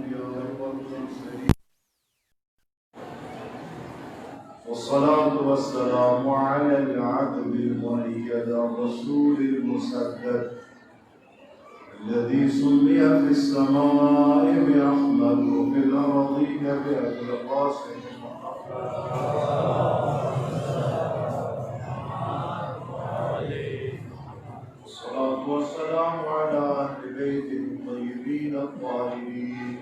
الأنبياء والمرسلين والصلاة والسلام على العبد المؤيد الرسول المسدد الذي سمي في السماء بأحمد وفي الأرضين بأبي القاسم والصلاة والسلام على أهل بيته الطيبين الطاهرين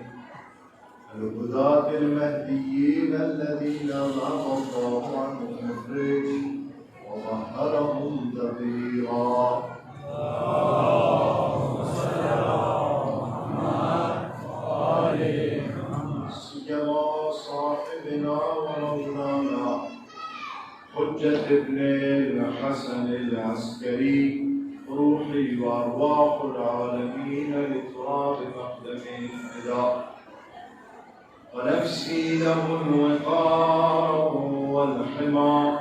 الهداة المهديين الذين أذهب الله عنهم الرجس وطهرهم تطهيرا. اللهم صل على محمد وآل محمد. سيما صاحبنا ومولانا حجة ابن الحسن العسكري روحي وأرواح العالمين لتراب مقدم الفداء ونفسي له الوقار والحمى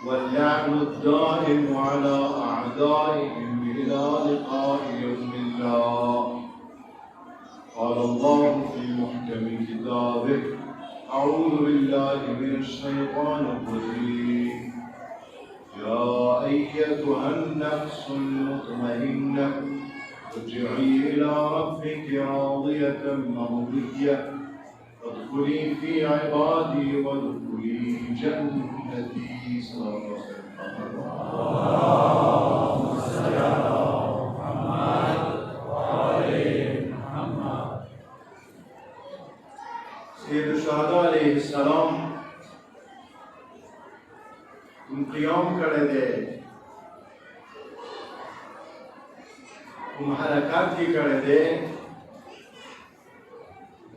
واللعن الدائم على أعدائهم إلى لقاء يوم الله. قال الله في محكم كتابه: أعوذ بالله من الشيطان الرجيم. يا أيتها النفس المطمئنة ارجعي إلى ربك راضية مرضية فادخلي في عبادي وادخلي جنتي. صلى اللهم صل على محمد وآل محمد. سيد الشهداء عليه السلام قیام کرے دے حرکات کی کرے دے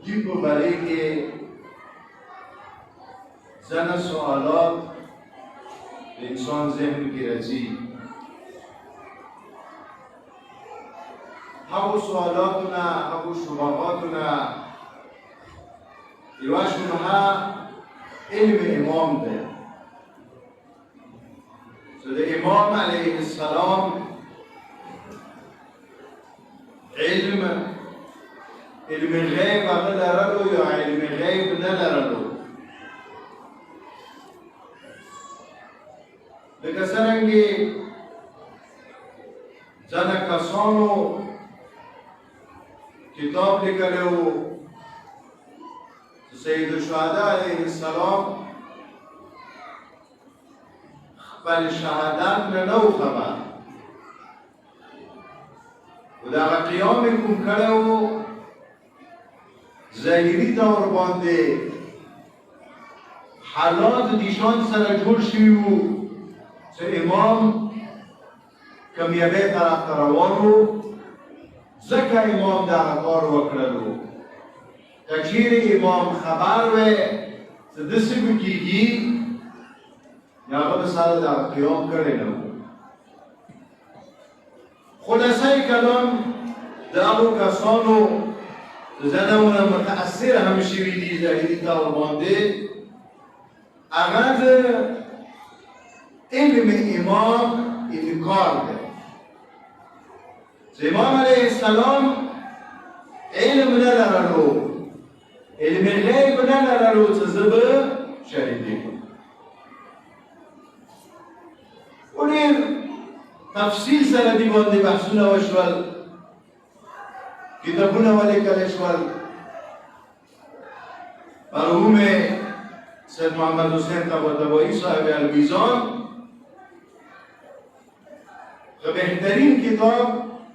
جی کو بارے کے زن سوالات انسان ذہن کی رضی هاو سوالاتنا هاو شبهاتنا یواشونها علم امام ده. د امام علیه السلام علم غیب هغه لرلو یا علم غیب نه لرلو. لکه څرنګه ځنه کسانو کتاب لیکلی و سید الشهدا علیه السلام خپل شهادت نه نو خبر و دا قیام کوم کړی و ظاهري طور باندې حالات دیشان سره جوړ شوي وو چې امام کامیابۍ طرف ته روان و ځکه امام دغه کار وکړلو. که چیرې امام خبر وی چې داسې به کېږي یا هغه به سره دغه قیام کړی نه و. خلاصه کلام د هغو کسانو زنونه متأثر هم شوي دي ظاهري طور باندې هغه د علم امام انکار دی. چې امام علیه السلام علم نه لرلو، علم غیب نه لرلو چې زه به شهیدي کړم. و ډېر تفصیل سره دې باندې بحثونه وشول، کتابونه ولیکل شول. مرحوم سید محمد حسین طباطبایی صاحب المیزان که بهترین کتاب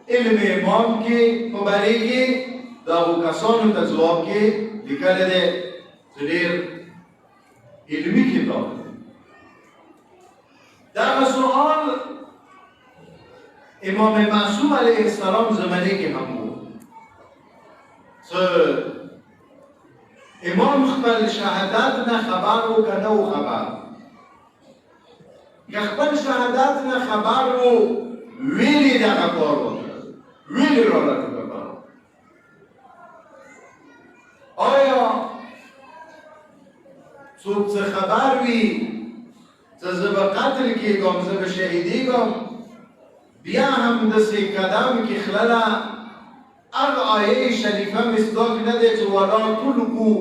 علم امام کې په باره کې د هغو کسانو ته ځواب کې لیکلی دی چې ډېر علمي کتاب دی. دغه سوال امام معصوم علیه السلام زمانه کې هم و چې امام خپل شهادت نه خبر و که نه و خبر. که خپل شهادت نه خبر و ویلی دغه کار وکړل، ویلی راله دغه کار. آیا څوک چې خبر وي چې زه به قتل کېږم، زه به شهیدېږم، بیا هم داسې قدم کې خلله اغه آیه شریفه مصداق نده چې ولا تلقوا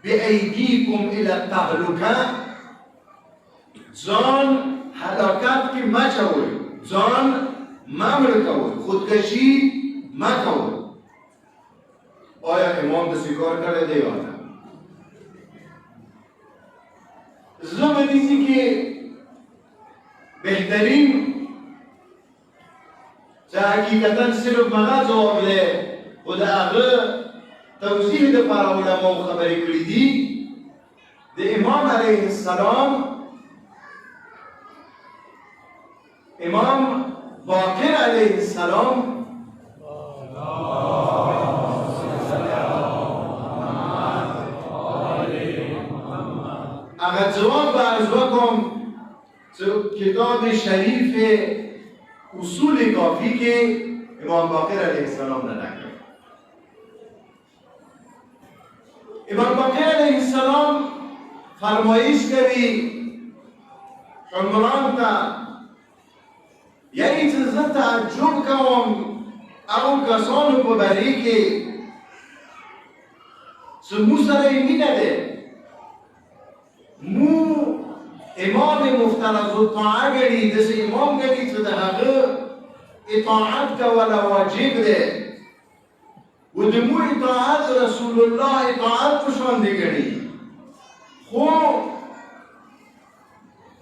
بأیدیکم الی التهلکه، ځان هلاکت کې مه چوئ، ځان مه مړه کوئ، خودکشي مه کوئ. آیا امام داسې کار کړی دی یا نه؟ زه به نیسي کې بهترین چې حقیقتا صرف مغه جواب دی، خو د هغه توضیح دپاره علماو خبرې کړي دي. د امام علیه السلام امام باقر علیه السلام اگر جواب به عرض وکم کتاب شریف اصول کافی که امام باقر علیه السلام نه نکرد. امام باقر علیه السلام فرمایش کردی عمران تا یعنی چه زه تعجب کوم او کسانو په باره کې چې مو سره یې مینه ده، مو امام مفترض الطاعه ګڼي، داسې امام ګڼي چې د هغه اطاعت کول واجب دی، و د مو اطاعت رسول الله اطاعت په شاندې ګڼي. خو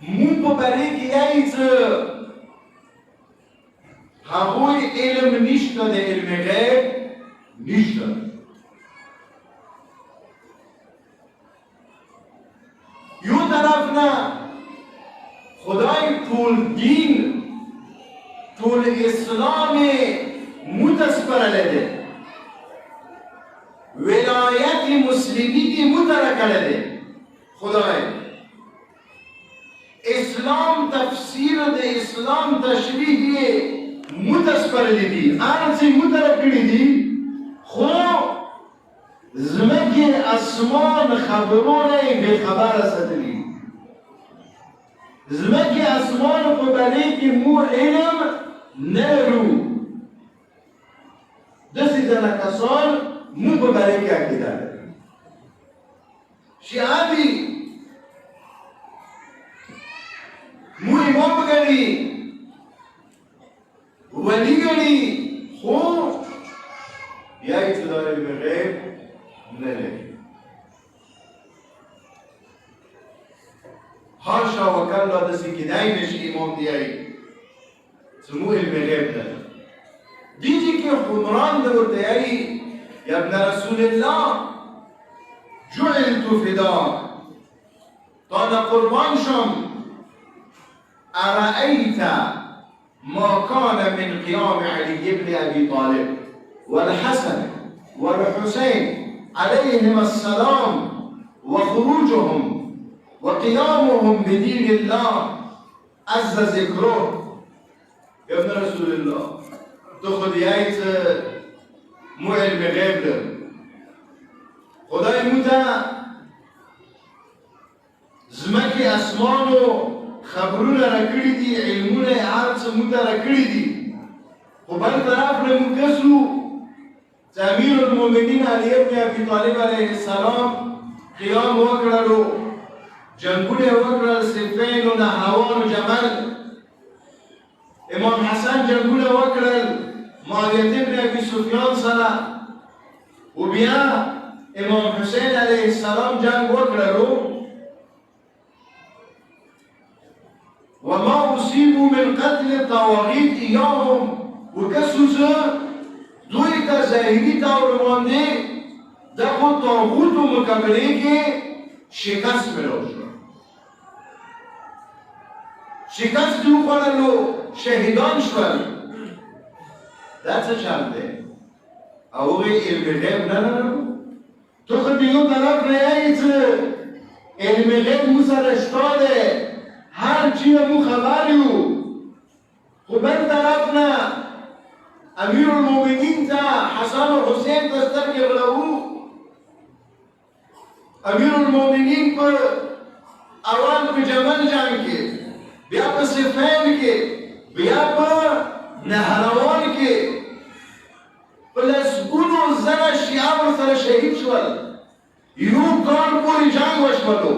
مو په باره کې یایي چې هغوی علم نشته، د علم غیب نشته. یو طرف نه خدای ټول دین ټول اسلام متسپرلی دی، ولایت مسلمی دی مترکلی دی. خدای اسلام تفسیر د اسلام تشریح متسپرلی دی، هر څه مترک کړي دي، خو ځمکې اسمان خبرونه یې بې خبره ساتلي. ځمکې اسمان په باره کې مو علم نه لرو. داسې ځنه کسان مو په باره کې عقیده لري. شیعه دي مو امام ګڼي، ولی ګڼي، خو بیا یې چې دا علم غیب نه لري. حاشا وکلا داسې کیدای نشي امام دی چې مو علم غیب نه لري. دیجی که عمران ده ورته یایي یا ابن رسول الله جعلت فداک، تا نه قربان شم. أرأيت ما كان من قيام علي بن أبي طالب والحسن والحسين عليهم السلام وخروجهم وقيامهم بدين الله عز ذكره. يا ابن رسول الله تاخد آية مو علم غيب له، خدای موتا زمکی اسمانو خبرونه راکړي دي، علمونه هر څه موږ ته راکړي دي، خو بل طرف نه موږ کسو چې امیر المؤمنین علی ابن ابي طالب علیه السلام قیام وکړلو، جنګونه وکړل، صفین و نهاوان و جمل. امام حسن جنګونه وکړل معاویه ابن ابي سفیان سره، و بیا امام حسین علیه السلام جنګ وکړلو. وما أصيبوا من قتل الطواغيت إياهم، وكسوزا دوی ته ظاهري طور باندې دغو طاغوتو مقابلې کې شکست ملو شو، شکست یې وخوړلو، شهیدان شول. دا څه چل دی؟ او هغوی علم غیب نه لرو. تو خو د یو طرف نه یایې چې علم غیب مو سره شته دی، هر چی مو خبر یو، خو بل طرف نه امیر المؤمنین ته حسن و حسین ته سترګې غړوو. امیر المؤمنین په اول په جمل جنګ کې، بیا په صفین کې، بیا په نهروان کې په لسګونو شهید شول. یو کال پورې جنګ وشولو.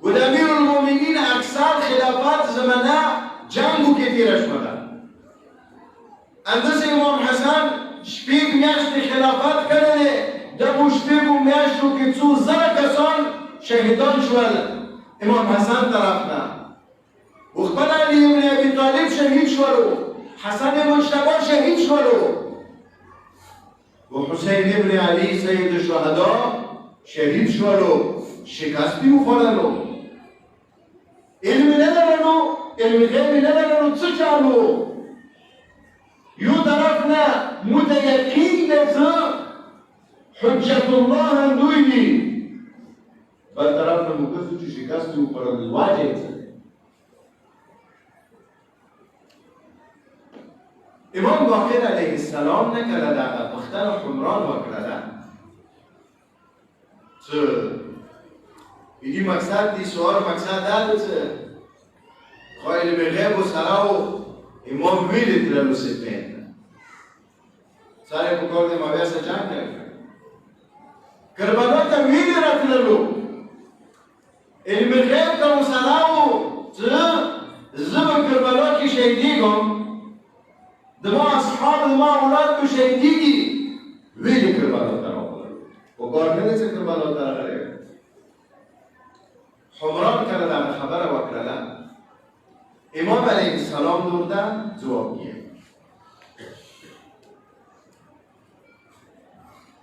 و د امیرالمؤمنین اکثر خلافت زمانه جنګو کې تېره شوله. همداسې امام حسن شپږ میاشتې خلافت کړی دی. دغو شپږو میاشتو کې څو زره کسان شهیدان شول امام حسن طرف نه. وخپل علی ابن ابي طالب شهید شولو. حسن مجتبی شهید شولو. و حسین ابن علی سید الشهدا شهید شولو. شکستی وخوړلو. علم ندارلو، علم غیب ندارلو، څه چالو؟ یو طرف نه متیقین دی څه حجت الله دوی دي، بل طرف نه موږ چې شکست وخوړل واجب څه. امام باقر علیه السلام نه کله دغه پوښتنه عمران وکړله څه یدی مقصد دی سوال مقصد دا ده چې خو علم غیب سره و امام ویلې تللو سپین سره په کور دی ما بیا څه جنګ کوي کربلا ته ویلې راتللو علم غیب ته سره و چې زه به کربلا کې شهیدېږم د ما اصحاب د ما اولاد به شهیدېږي ویلې کربلا ته راغلل په کار نه دی چې کربلا ته راغلی عمران کله دا خبره وکړله امام علیه السلام ورته ځواب یې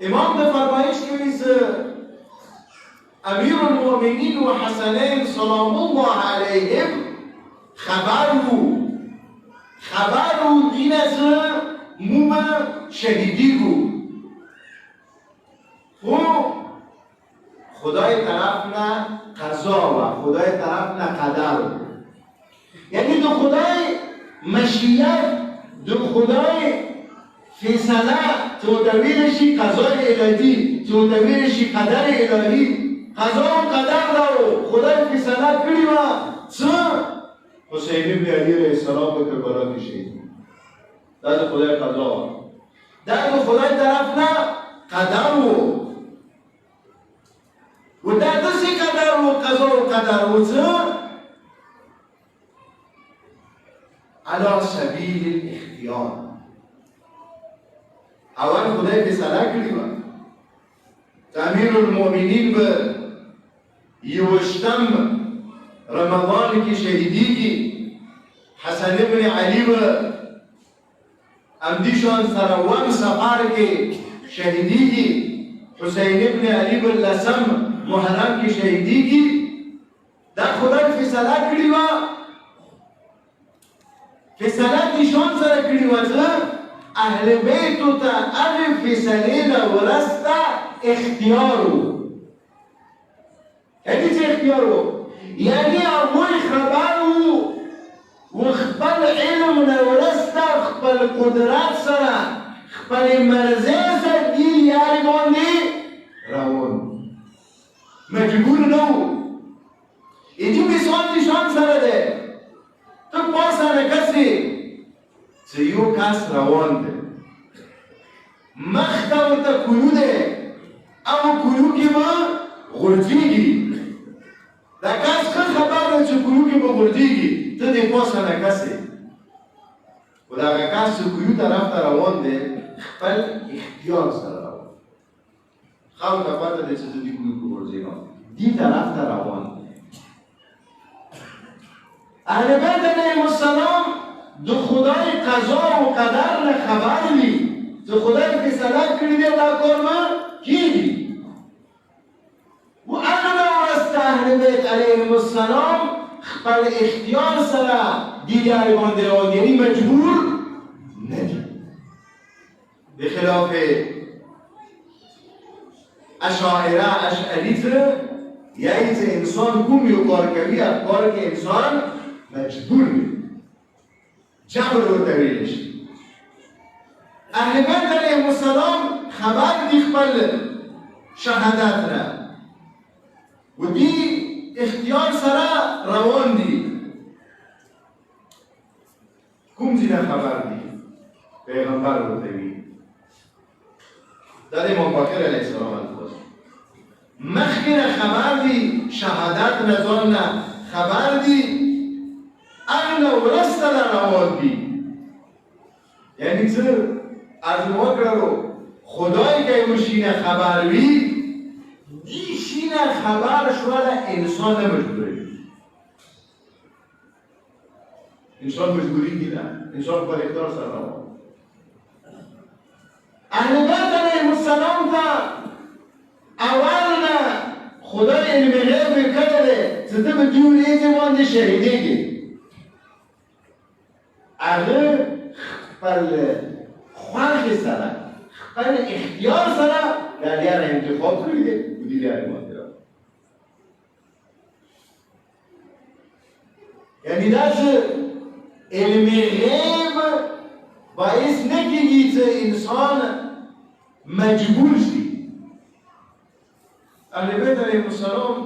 امام د فرمایش کوي چې امیر المؤمنین و حسنین سلام الله علیهم خبر وو دینه چې موږ شهیدیږو خو خدای طرف نه قضا و خدای طرف نه قدر یعنی دو خدای مشیت دو خدای فیصله تودویرشی قضای الهی تودویرشی قدر الهی قضا و قدر رو خدای فیصله کری و چه؟ حسین ابن علی علیه السلام به کربلا کې شهید دا د خدای قضا دا د خدای طرف نه قدر و دا داسې قدر و قضا و قدر و څه علی سبیل الاختیار اول خدای فیصله کړې وه چې امیرالمؤمنین به یوشتم رمضان کې شهیدېږي حسن ابن علي به همدې شان سره اووم سفر کې شهیدېږي حسین ابن علي به لسم محرم کې شهیدېږي دا خدای فیصله کړې وه فیصله نشان سره کړې وه چې اهل بیتو ته هغې فیصلې نه ورسته اختیار و یعنې څه اختیار و یعنې هغوی خبر و خپل علم نه ورسته خپل قدرت سره خپلې مرضۍ سره دین یارې باندې روان مجبور نه و اینجا مثال نشان سره ده تو پاسه نکسی چې یو کس روان دی مخ ته ورته کویو دی او کویو کې به غورځېږي دا کس ښه خبر دی چې کویو کې به غورځېږي ته دې پاسه نکسې خو د هغه کس چې کویو طرف ته روان دی خپل اختیار سره روان ښه ورته پته دی چې زه دې کویو کې غورځېږم دې طرف ته روان دی اهل بیت علیهم السلام د خدای قضا و قدر نه خبر وي چې خدای فیصله کړې دی دا کار به کېږي و هغه نه ورسته اهل بیت علیهم السلام خپل اختیار سره دې لارې باندې روان دي یعنې مجبور نه دي بخلاف اشاعره اشعري ته یعنې چې انسان کوم یو کار کوي هغه کار کې انسان مجبور وي جبر ورته ویلی شي اهل بیت علیهم السلام خبر دي خپل شهادت نه و دې اختیار سره روان دي کوم ځای خبر دي پیغمبر ورته وی دا د امام باقر علیه السلام الفاظ مخکې نه خبر دي شهادت نه ځان نه خبر دي هغه نه وروسته دا روان دي یعنی څه از ما کړلو خدای که یو شي نه خبر وي دی شي نه خبر شوله انسان نه مجبوروي انسان مجبوری نه انسان پر اختیار سره روان اهل بیت علیهم السلام ته اول نه خدای علم غیب ورکړی دی چې ته به دې ورځې باندې شهیدېږي هغه خپل خوښې سره خپل اختیار سره د یاره انتخاب کړی دی و دې لارې باندې راغلی یعنې داسې علم غیب باعث نه کېږي چې انسان مجبور شي اهل بیت علیهم السلام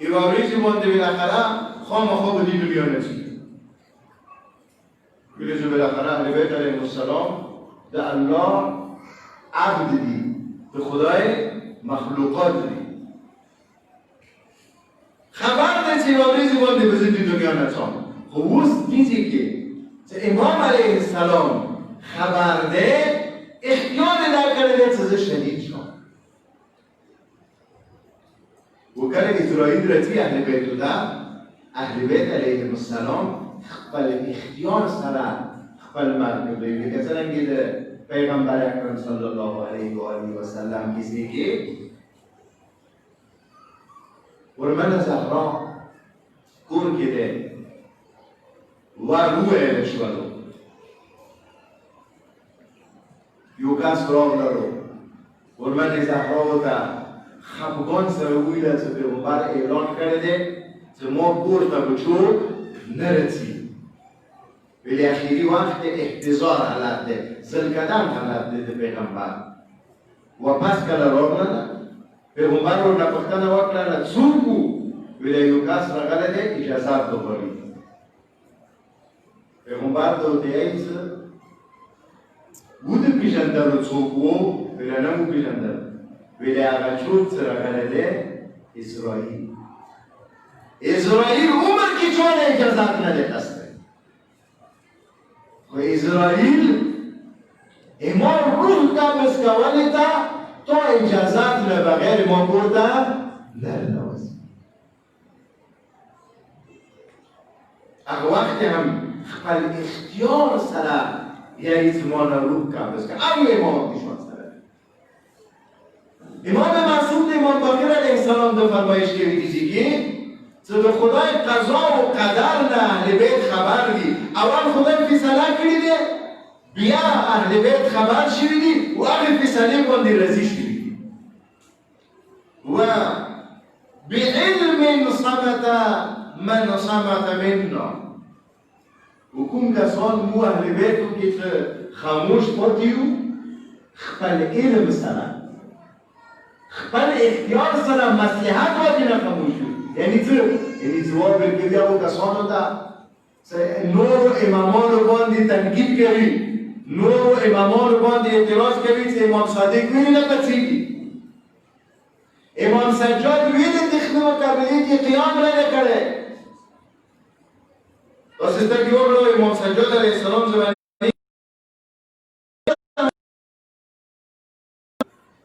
یوه ورځې باندې بالاخره خامخا به دې دنیا نه ځي ویلې چې بالاخره اهل بیت علیهم السلام د الله عبد دي د خدای مخلوقات دي خبر دی چې یوه ورځې باندې به زه دې دنیا نه ځم خو اوس دیږي چې امام علیه السلام خبر دی اختیار یې درکړی دی چې زه شهید شم و کله اسرائیل راځي اهل بیتو ته اهل بیت علیهم السلام خپل اختیار سره خپل مرګ کوي لکه څرنګه د پیغمبر اکرم صلی الله علیه و آله و سلم کسی کې ورمنه زهرا کور کې دی وویل شولو یو کس راغللو ورمنه زهرا ورته خفګان سره وویله چې پیغمبر اعلان کړی دی چې ما کور ته به څوک نه رسي ولی اخیری وقت احتضار حالت ده زلکدن حالت ده پیغمبر و پس کله راغلل پیغمبر رو نپختنه وکړه څوک ویلی یو کس راغلی دی اجازت بغواړي پیغمبر ته وتهیئ چې وده پیژندلو څوک و ویلی نه مو پیژندل ویلی هغه څوک چې راغلی دی اسرائیل عمر کې چون اجازت نه دی اخیستی و اسرائیل امام روح قبض کولی ته تو اجازت نه بغیر ما کور ته ننوځي هغه وخت هم خپل اختیار سره یعنی چې ما نه روح قبض کړ او امام کشان سره امام معصوم امام باقر علیه السلام د فرمایش کوي چې چې د خدای قضا و قدر نه اهل بیت خبر دي اول خدای فیصله کړې دی بیا اهل بیت خبر شوي دي و هغې فیصلې باندې راضي شوي دي و بعلم صمت من صمت منا و کوم کسان مو اهل بیتو کې چې خاموش پاتې یو خپل علم سره خپل اختیار سره مصلحت باندې نه خاموش یو یعنی څه یعنی ځواب ورکوي هغو کسانو ته چې نورو امامانو باندې تنقید کوي نورو امامانو باندې اعتراض کوي چې امام صادق ویلي نه پڅېږي امام سجاد ویلي د خدمه قابلیت کې قیام نه دی کړی داسې زده کړې وکړو امام سجاد علیه السلام زمانې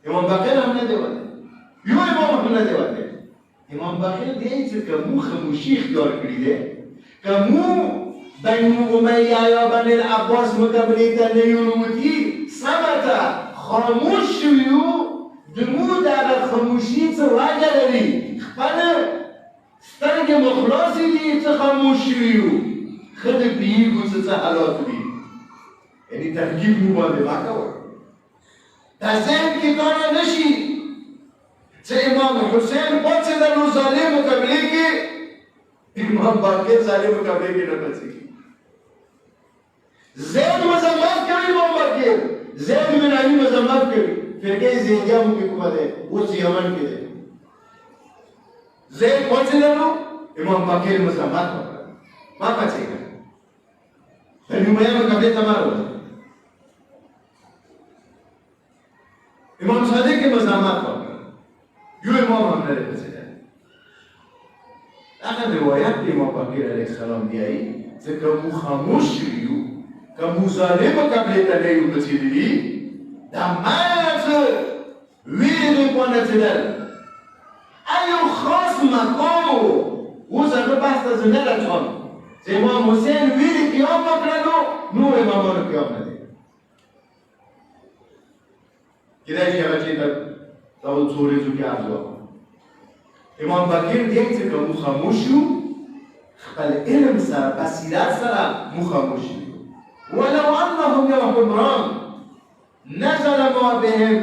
امام باقر هم نه دی وتی یو امام هم نه دی وتی امام باقر دی چې که مو خاموشي اختیار کړي دی که مو بنو امیه یا بني العباس مقابلې ته نه یو وروتي سمته خاموش شوي د مو دغه خاموشي څه وجه لري خپله سترګې مو خلاصې دي څه خاموش شوي یو ښه د پوهېږو چې څه حالات دي یعنې ترکیب مو باندې مه کوه دا ذهن کې کار نه شي چې امام حسین پاڅېدل نو ظالم مقابلې کې امام باقر ظالم مقابلې کې نه پڅېږي زید مذمت کوي امام باقر زید بن علي مذمت کوي فرقه زیدیه مو کې کومه ده اوس یمن کې ده زید پاڅېدل نو امام باقر مذمت وکړه ما پڅېږه د نیومیا مقابلې ته مه راوځه امام صادق مزاحمت وکړ یو امام هم نه رسېدل. هغه روایت د امام باقر علیه السلام بیایي ځکه موږ خاموش یو که موږ ظالمه قبلې ته نه یو رسېدلي دا محض ویرې په نڅېدل یو خاص مقام و. اوس هغه بحث ته زه نه راځم چې امام حسین ویرې قیام وکړلو نور امامانو قیام نه دی کېدای شي هغه چې دا څو ورځو کې عرض وکړم. امام باقر دی چې که موږ خاموش یو خپل علم سره بصیرت سره موږ خاموش یو. ولو انهم یا حمران نزل ما بهم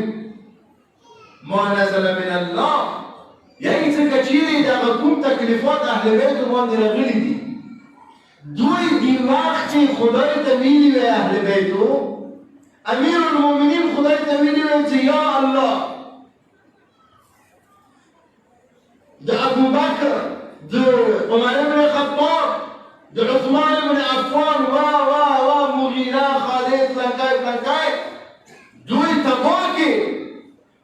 ما نزل من الله، یعنی څه کچیرې دغه کوم تکلیفات اهل بیتو باندې راغلي دي دوی دی وخت چې خدای ته ویلي وی اهل بیتو امیر المؤمنین خدای ته ویلي وی چې یا الله د ابوبکر د عمر بن خطاب د عثمان بن عفان وا مغیره خالد لنکای دوی تباه کې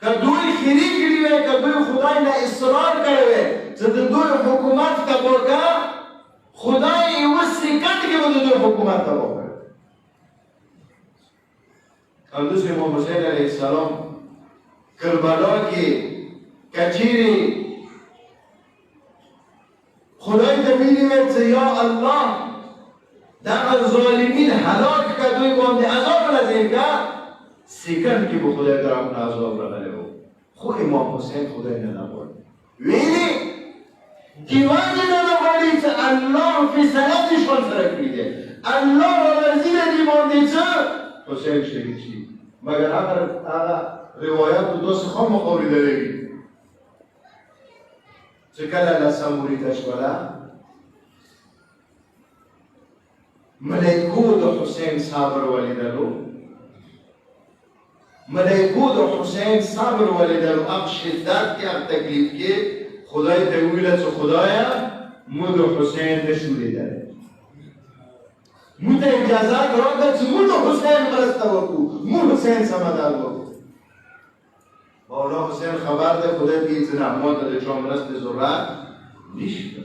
که دوی خیری کړي وی که دوی خدای نه اصرار کړی وی چې د دوی حکومت تباه کړه خدای یوه سکند کې به د دوی حکومت تباه کړ. همداسې امام حسین علیه السلام کربلا کې کچیرې خدای ته ویلي وی چې یا الله دغه ظالمین هلاک که دوی باندې عذاب نازل کړه سکند کې به خدای طرف نه عذاب راغلی و خو امام حسین خدای نه نغواړي ویلي دیوانه نه نغواړي چې الله فیصله دشمن سره کړې دی الله ورځي دې باندې څه حسین شهید شي مګر هغه روایات داسې خامخا اورېدلی وي چې کله لسم وریده شوله ملایکو د حسین صبر ولیدلو ملائکو د حسین صبر ولیدلو هغه شدت کې هغه تکلیف کې خدای ته ویله چې خدایه موږ د حسین نشو لیدلی موږ ته اجازت راکړه چې موږ د حسین مرسته وکړو موږ حسین سمدار وکړو. مولا حسین خبر ده خدای ته چې نه ما ته د چا مرستې ضرورت نشته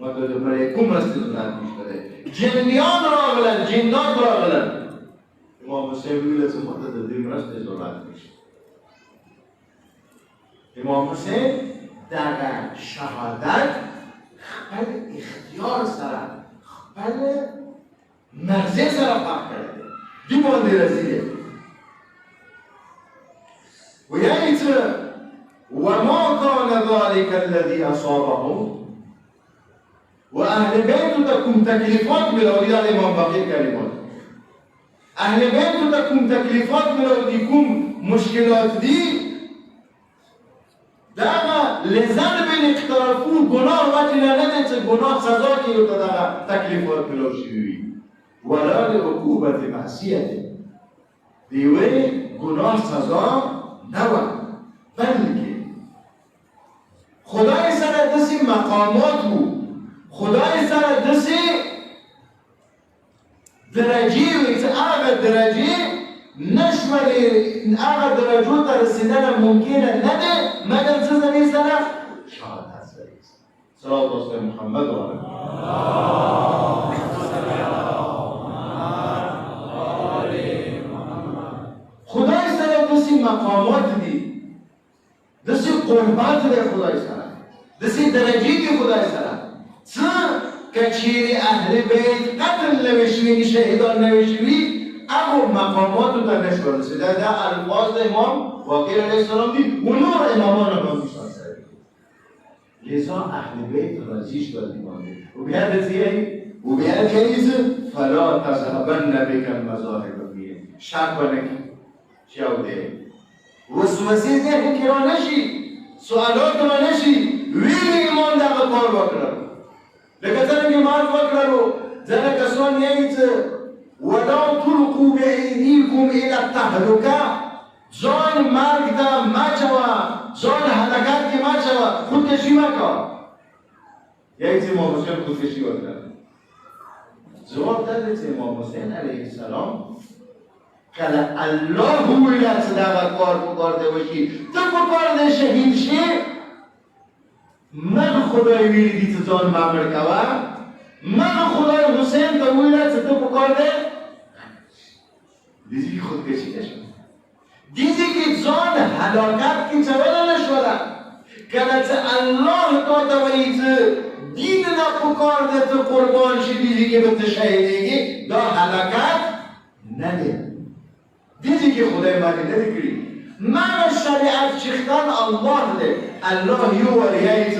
ما ته د ملایکو مرستې ضرورت نشته دی جنیان راغلل جنات راغلل امام حسین ویله چې ما ته د دې مرستې ضرورت نشته. امام حسین دغه شهادت خپل اختیار سره خپل مرزه سره پاک کړی دی دې باندې رسېدلی ویایي چې وما كان ذلك الذي اصابهم و اهل بیتو ته کوم تکلیفات ملوي دا امام باقر کلمات اهل بیتو ته کوم تکلیفات ملوي کوم مشکلات دي دغه لذنب اقترفو گناه وجه نه ده چې گناه سزا کې یو ته دغه تکلیفات ملو شوي وي ولا لعقوبة معصیت د یوې ګناه سزا نه وه بلکې خدای سره داسې مقامات وو خدای سره داسې درجې وي چې هغه درجې نشملې هغه درجو ته رسېدنه ممکنه نه ده مګر څه زمین سره شهادت سره صلوات الله محمد و علیه خدای سره داسې مقامات دي داسې قربات دی خدای سره داسې درجې دي خدای سره څه که چیرې اهل بیت قتل نه وي شوي شهیدان نه وي شوي هغو مقاماتو ته نشو رسېدلی دا الفاظ د امام باقر علیه السلام دي و نور امامان هم همشان سره دي لذا اهل بیت راضي شول دي باندې و بیا داسې یعنی و بیا کوي څه فلا تذهبن بک المذاهب فیهم شک ونه کړي چې او دی وسوسې ذهن کې را نشي سوالات را نشي ویلي امام دغه کار وکړه لکه څنګه مال وکړلو ځینې کسان یې چې ولا تلقوا بأيديكم إلى التهلكة ځان مرګ ته مه اچوه ځان هلاکت کې مه اچوه خودکشي مه کوه یعنې چې امام حسین خودکشي وکړه جواب دا دی چې امام حسین علیه السلام کله الله ویلا چې دغه کار پکار دی وشي ته پکار دی شهید شي من خدای ویلی دي چې ځان ما مړ کوه من خدای حسین ته ویله چې ته پکار دی دیزی که خودکشی نشد دیزی که ځان هلاکت کې چوله نشوله کله چې الله تا ته وایي چې دین نه پکار دی ته قربان شي دیزی که به ته شهیدیږي دا هلاکت نه دی دیزی که خدای مانی نده کری من شریعت چختن الله ده الله یو ولیایت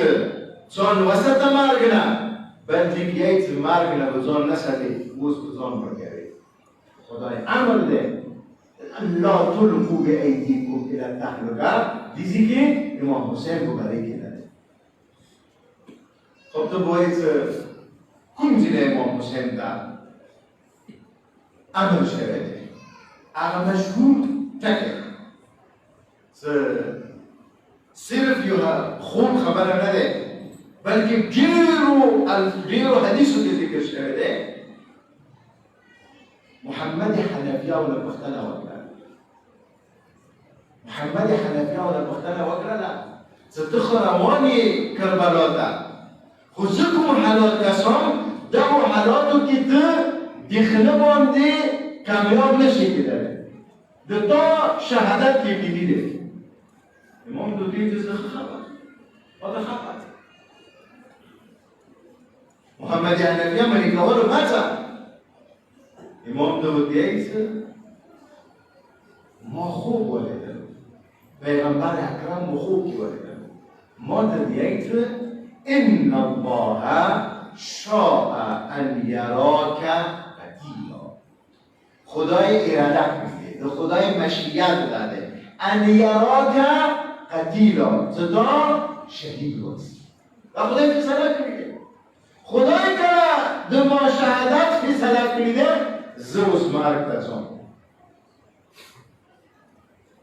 زان وسط مرگ نه بلکه یایت مرگ نه به زان نسده موز به زان برگره خدای امر ده لا تلقوا بأيديكم الى التهلكه دیزی که امام حسین کو برای که نده خب تو باید کم زیده امام حسین ده امر شده اگر مشهور تکه صرف یو خوب خبره نه ده بلکه ډیرو حدیثو کې ذکر شوی دی محمد حنفیه ولا پښتنه وکړه محمد حنفیه ولا پښتنه وکړه چې ته خو روان یې کربلا ته خو زه کوم حالات کسام دغو حالاتو کې ته د خله باندې کامیاب نشي کېدلی د تا شهادت کې کېدی دی امام دو دید از خبر هذا خبر محمد حنفیه ملکه رو ماتا امام دو دید ما خوب ولیدن پیغمبر اکرم خوب کی ولیدن ما دید ان الله شاء ان یراک قتیلا خدای ارادت میده خدای مشیت داده ان یراک قتیلا زدا شهید وست و خدای فیصله کریده خدای که در ما شهادت فیصله کریده زوز مرگ تزام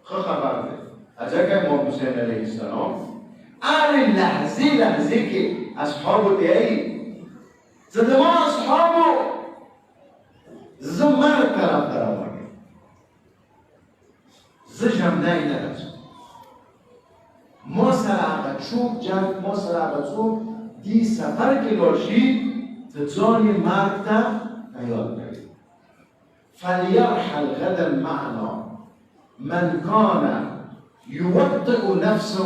خبر ده اجا که امام حسین علیه السلام ار لحظه که اصحابو دیایی زده ما اصحابو زمرگ طرف آمده زجمدهی نرسون ما سر چوب جنگ ما سر چوب دی سفر که لاشی تزانی مرگ تا نیاد کرد فلیرحل غدا معنا من کان یوطئ نفسه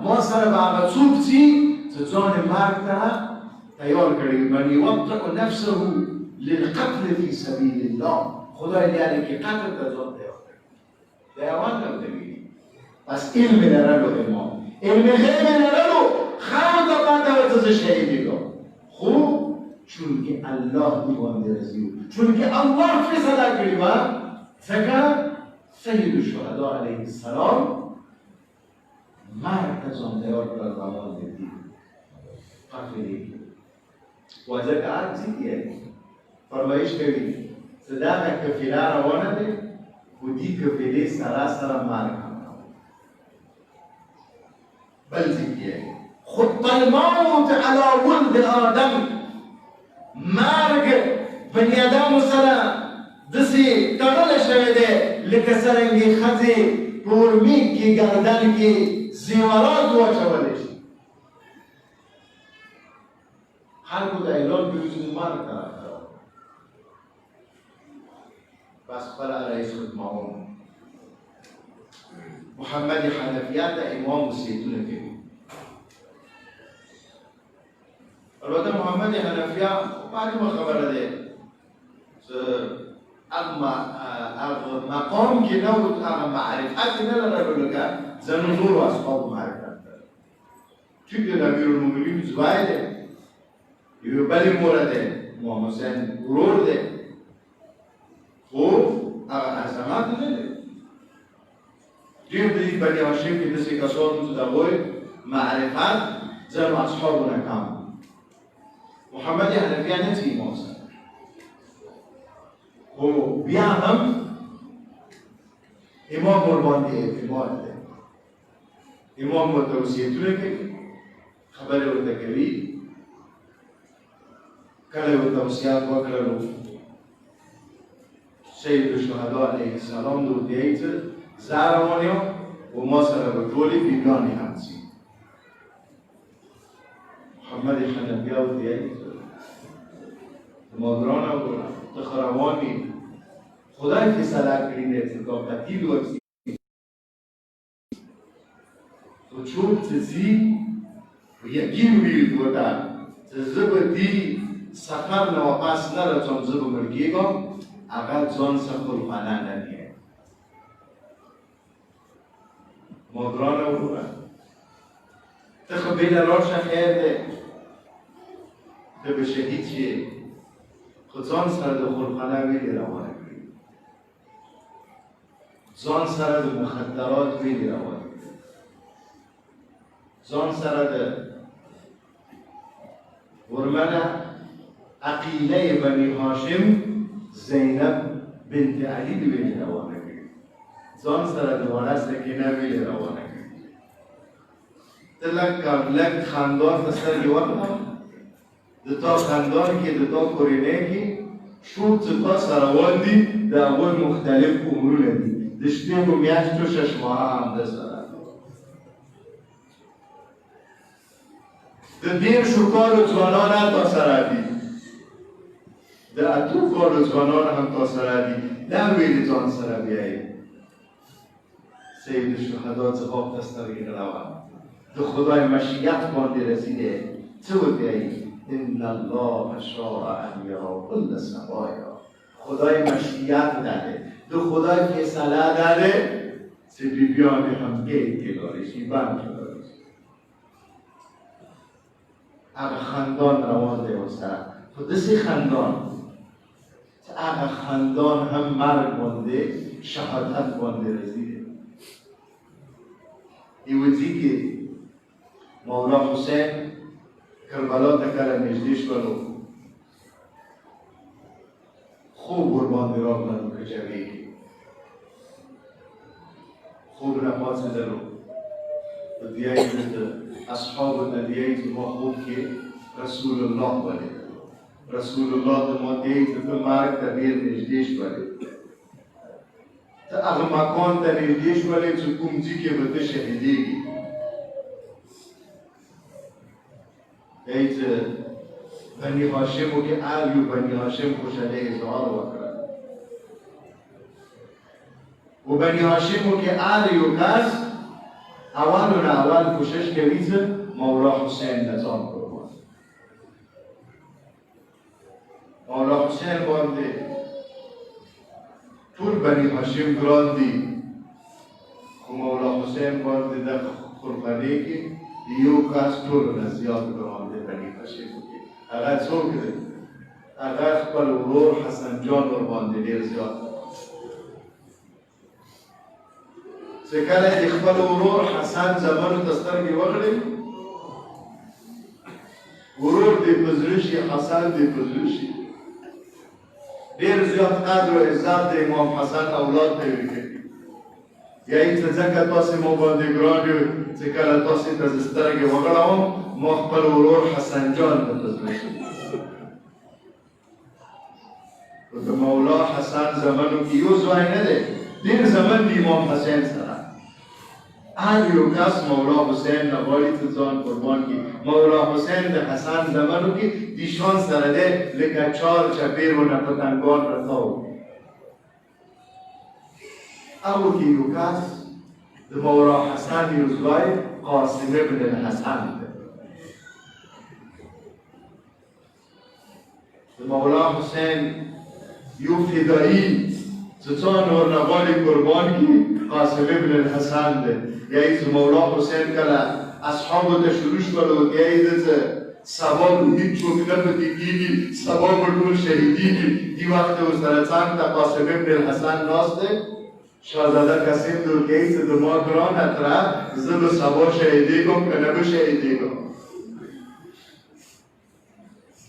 ما سر باغ چوب چی تزانی مرگ تا تیار کرد من یوطئ نفسه للقتل فی سبیل الله خدای دیاره که قتل تزان تیار دیوان کم تبیری پس علم نرلو امام علم غیب نرلو خواهد دقاته و تز شهیدی رو خوب چون که الله دیوان درزیو چون که الله فیصله کری و زکر سید الشهداء علیه السلام مرد تزان تیار کرد روان دیدی قتلی و زکر عرضی دیه فرمایش کردی صداقه کفیله روانه دی و دی کفیله سراسر مرگ هم بل ذکیه خط الموت على ولد آدم مرگ بنی آدم سره دسی تغل شوه ده لکه سرنگی خزی پورمیک کی گردن کی زیورات واچوله شي خلقو دا اعلان بیوزن مرگ طرف بس خلق رئیس خدمهم محمد حنفیات امام سیدونه که البته محمد حنفیات معلومه خبره ده اما مقام که نبود اما معرفت نداره لکه زن و نور و اصحاب معرفت داره چون که امیر المؤمنین زوایده یه بلی مورده امام حسین غرور ده خوب عظمت نده دیر دیدی بنی هاشم که دستی کسان تو دوای معرفت زن و اصحاب نکام محمد حنفیه نتی امام حسین خوب بیا هم امام قربان ده اعتماد ده امام متوسیتونه که خبر ورته کوي کله ورته وصیت وکړلو سید الشهدا علیه السلام دو دیت زهرمانیا و ما سره به طولی بیگانی همسی محمد حنفیه و دیت مادران و تخروانی خدای فیصله کرین ارتکاب قتیل و تو چوب تزی و یکی ویل دوتا تزب دی سفر نواپس نرچم زب مرگیگم اگر جان سخور خانه نمیه مادران و تخبیل راش خیر ده تو به شهید چیه خود جان سر ده خورخانه ویلی روانه کنی جان سر ده مخدرات ویلی روانه کنی جان سر ده ورمنه عقیله بنی هاشم زینب بنت علی ویلی روانه کنی جان سر ده وارث سکینه ویلی روانه کنی تلک خاندان تسر یوان دتا خاندان که دتا کورینه که شو تا سروان دی در اول مختلف امرونه دی دشتی و میاشت و 6 ماه هم ده سرن ده دیر شو کار و جوانان هم تا سردی ده اتو کار و جوانان هم تا سردی ده ویلی جان سر بیایی سید الشهدا زباب دسترگی روان ده خدای مشیت بانده رسیده تو بیایی ان الله شاء ان یرا کل سبایا خدای مشیت داده دو خدای فیصله داده سی بیبیان هم گید گلاریشی بند گلاریش اگه خاندان روان ده و سر تو دسی خاندان اگه خاندان هم مرگ بانده شهادت بانده رزیده ایوزی که مولا حسین کربلا تکر نجدیش کنو خوب قربان دراب منو کجوی خوب نماز دلو و دیایی اصحاب ندیایی ما خوب که رسول الله بله رسول الله ما دیایی تو مرگ تبیر نجدیش بله تا اغا مکان تا نجدیش بله چو کمجی که بده شهیدیگی ایت بنی هاشم و که آل و بنی هاشم خوشاله اظهار وکرد و بنی هاشم و که آل و کس اول کوشش کویز مولا حسین نظام قربان مولا حسین بانده طول بنی هاشم گراندی خو مولا حسین بانده در خورخانه که دیو کس طول نزیاد گرانده بنی هاشم که اگر چون کرده اگر خپل ورور حسن جان وربانده دیر زیاد سکله خپل ورور حسن زمانو دسترگی وغلی ورور دی پزرشی حسن دی پزرشی دیر زیاد قدر و عزت دی امام حسن اولاد پیوی کردی یا این تزکر تاسی ما باندگرانیو سکله تاسی تزسترگی وغلام ما خپل ورور حسن جان بپزرشی و به مولا حسن زمانو که یو زوای نده دیر زمان دی امام حسین سره آل یو کس مولا حسین نباید تزان قربان کی مولا حسین ده حسن زمانو که دیشان سره ده لکه چار چپیر و نپتنگان رتاو او که یو کس ده مولا حسن یوزوای قاسم ابن الحسن ده ده مولا حسین یو فدایی چطور نورنوال قربان کی قاسم ابن الحسن ده یعنی مولا حسین کلا اصحابو ده شروش کلو یعنی ده سباب هیچ چوک نپتیگی سباب دول شهیدی دی وقت او سرطان تا قاسم ابن الحسن ناسته شازده کسیم دور که ایسه دو ما گران اطرح زب سبا شهیدی کم که نبو شهیدی کم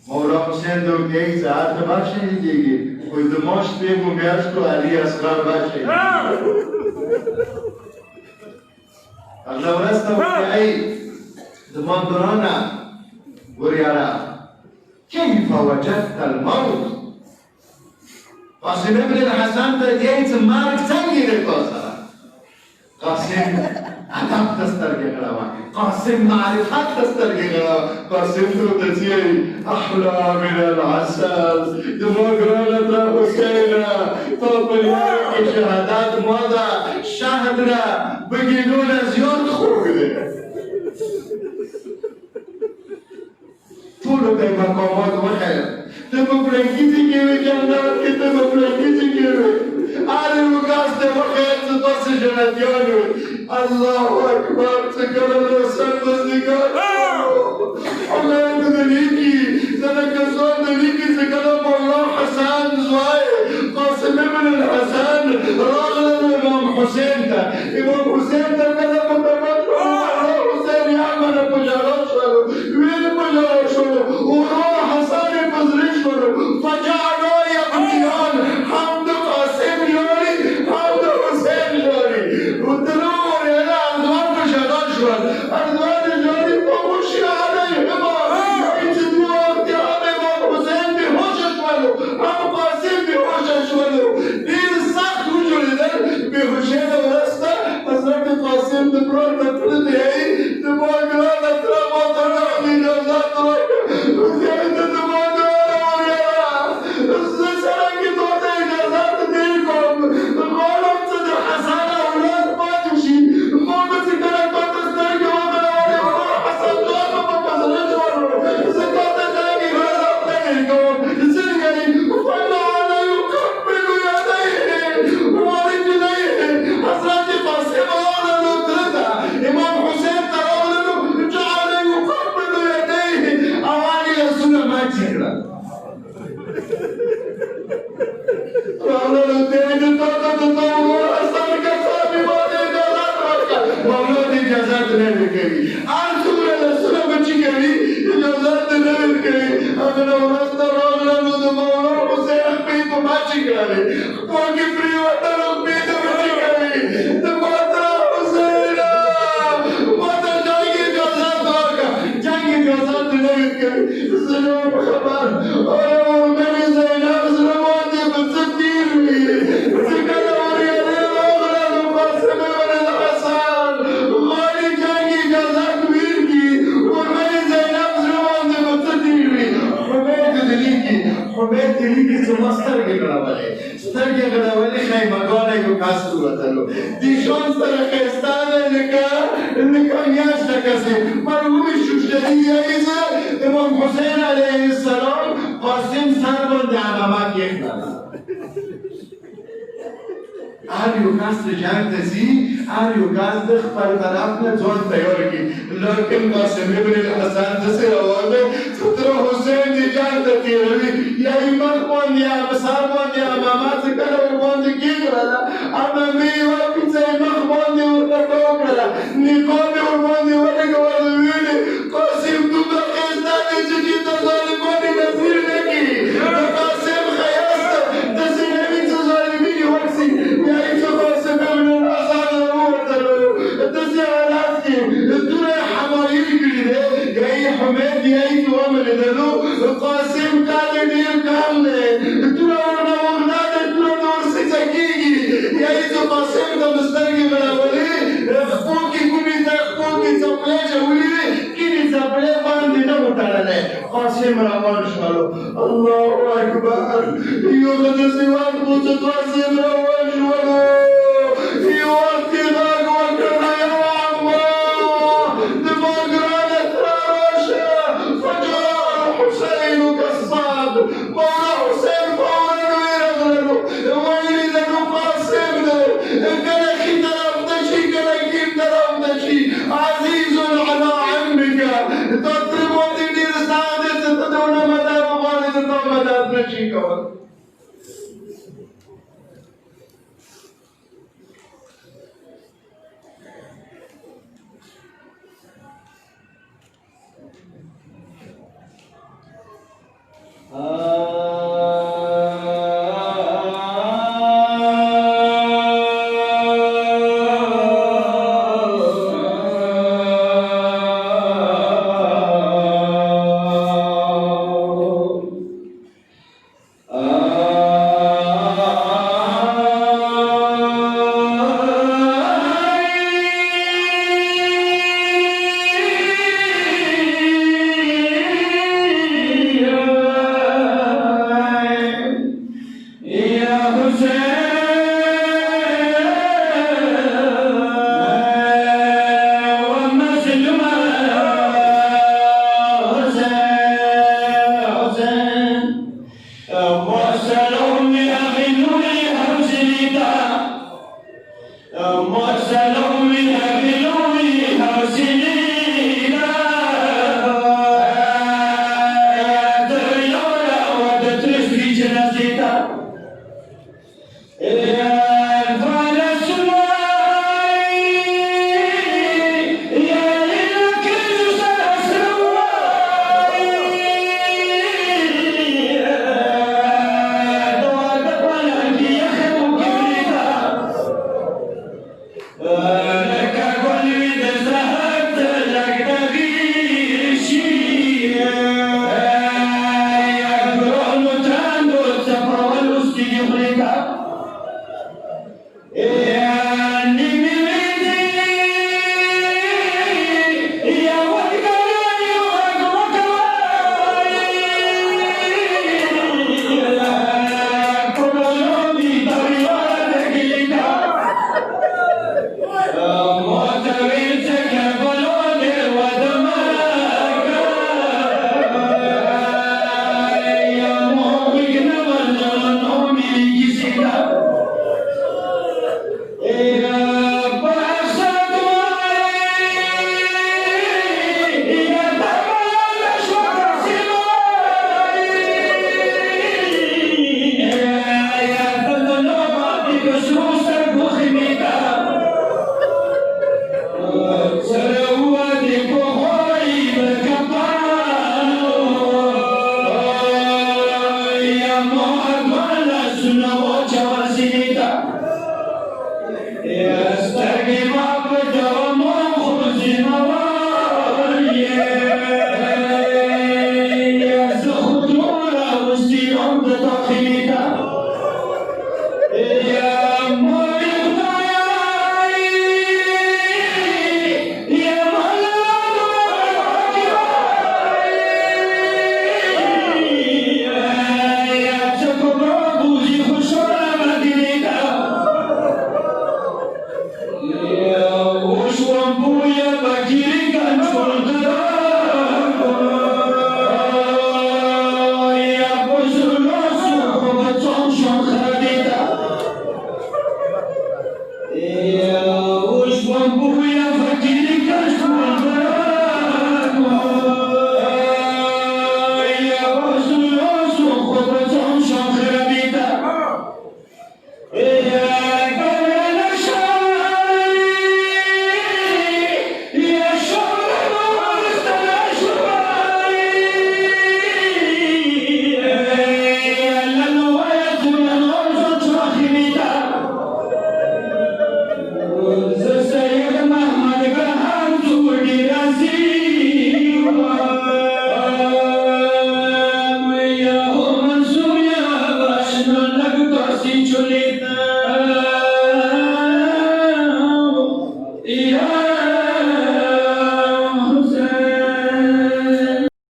مولا حسین دور که ایسه حتی بر شهیدیگی کوئی دماش بگو میاشت تو علی اصغر بر شهیدی اغلب رستا وكي دمان درانا وريالا كيف وجدت الموت قاسم ابن الحسن ته دې چې مرګ څنګه دی تاسو قاسم ادب ته سترګې غړوه قاسم معرفت ته سترګې غړوه قاسم ته چې احلى من العسل زما ګرانه ته حسینه تا په یاد کې شهادت ما ده شهد نه بګینونه زیات خوږ دی ټولو ته مقامات وښیه ته په پلنګیزي کې وې جنت کې ته په پلنګیزي کې وې هر یو کس ته وښیه چې تاسې جنتیان وې الله اکبر چې کله د حسین مازدیګر حمید د لیکي زه د کسان د لیکي چې کله مولا حسن زوی قاسم ابن الحسن راغله امام حسین ته امام حسین ته کله مقامات مولا حسین یا منه په ژړا شولو ویې په ژړا شولو ورور حسن یې په زړه شولو فجعلوا یبکیان حمد قاسم ژاړي حمد حسین ژاړي ودروغ ویله اردوان په ژړا شول اردوان یې ژاړي خاموشي علیهما وایي چې دوه وختې هم امام حسین بېهوشه شولو هم قاسم بېهوشه شولو ډېر سخت وجوړېدل بېهوشۍ نه وروسته حضرت قاسم د پلار نه پله دی زما ګرانه تره ماته راغلې اجازت راکړه حسین ته زما ګرانه وریره زه څرنګې تاته اجازت دې کوم غواړم چې د حسن اولاد پاتې شي ما به چې کله تاته سترګې وغړولې ورور حسن جان به په زړه جوړو زه تاته څرنګې اجازت نه درکوم څنګه یې فلا یقبل یدیه ورجلیه حضرت قاسم راغللو تره ته امام حسین ته راغللو جعل یقبل یدیه اول یې لاسونه ماتې کړل راغللو ته یې تاته د تا ورور حسن قسامي باندې اجازت ورکړه مولا دې اجازت نه ورکوي هر څومره لاسونه بچي کوي اجازت نه ورکوي هغه نه وروسته راغللو د مولا حسین خپې په ماتې کړلې خپل کې پرېوتلو خپې ته بچي کوي د ما تره حسینه ما ته جنګ اجازت ورکړه جنګ اجازت نه ورکوي زه نه یم خبر آیا مېرمنې زینب زړه باندې به څه تېر وي چې کله ورېدې راغللو قاسم ابن الحسن غواړي جنګ اجازت ورکړي ورمنې زینب زړه باندې به څه تېر وي حمید د لیکي حمید د لیکي چې ما سترګې غړولې سترګې غړولې خیمهګانه یو کس ووتلو دیشان سره ښایسته ده لکه میاشته کسې مرحوم شوشتري یایي زه امام حسین علیه السلام قاسم سر باندې عمامه کېښودله هر یو کس د جنګ ته ځي هر یو کس د خپل طرف نه ځان تیار کړي لیکن قاسم ابن الحسن داسې روان دی چې تره حسین دې جنګ ته تېروي یا یې مخ باندې یا سر باندې عمامه چې کله ورباندې کېښودله عمامې یې واپېڅه یې مخ باندې ورته تاو کړله نقاب یې ورباندې ولګولو ویلې قاسم دومره ښایسته دی چې دې ته ظالمانې نظیر نه کړي د قاسم ښایست داسې نه وي چې ظالمین یې وکړي یا یې چې قاسم ابن الحسن راووتلو داسې حالات کې دومره یې حمایل کړي دی یا یې حمید یا یې چې ومنېدلو قاسم کاله ډېر کم دی دومره ورنه وغنا دی دومره نه ورسېڅه کېږي یا یې چې قاسم ته مې سترګې غړولې خپو کې کومې ته خپو کې څپلۍ اچولې وې کینې څپلۍ باندې نه و تړلی قاسم روان شولو الله اکبر یو به داسې وخت و چې قاسم روان شولو یو وخت یې غږ وکړ یا الله زما ګرانه تره راشه فجاء الحسین کالصعد مولا حسین فورا ویې راغللو ویل یې دنو قاسم دی کله ښي طرف ته شي کله کیم طرف ته شي عزیز علی عمک تا تره باندې ډېر سخت دی چې ته د ونه مدد وغواړې د تا مدد نه شي کولی Yeah.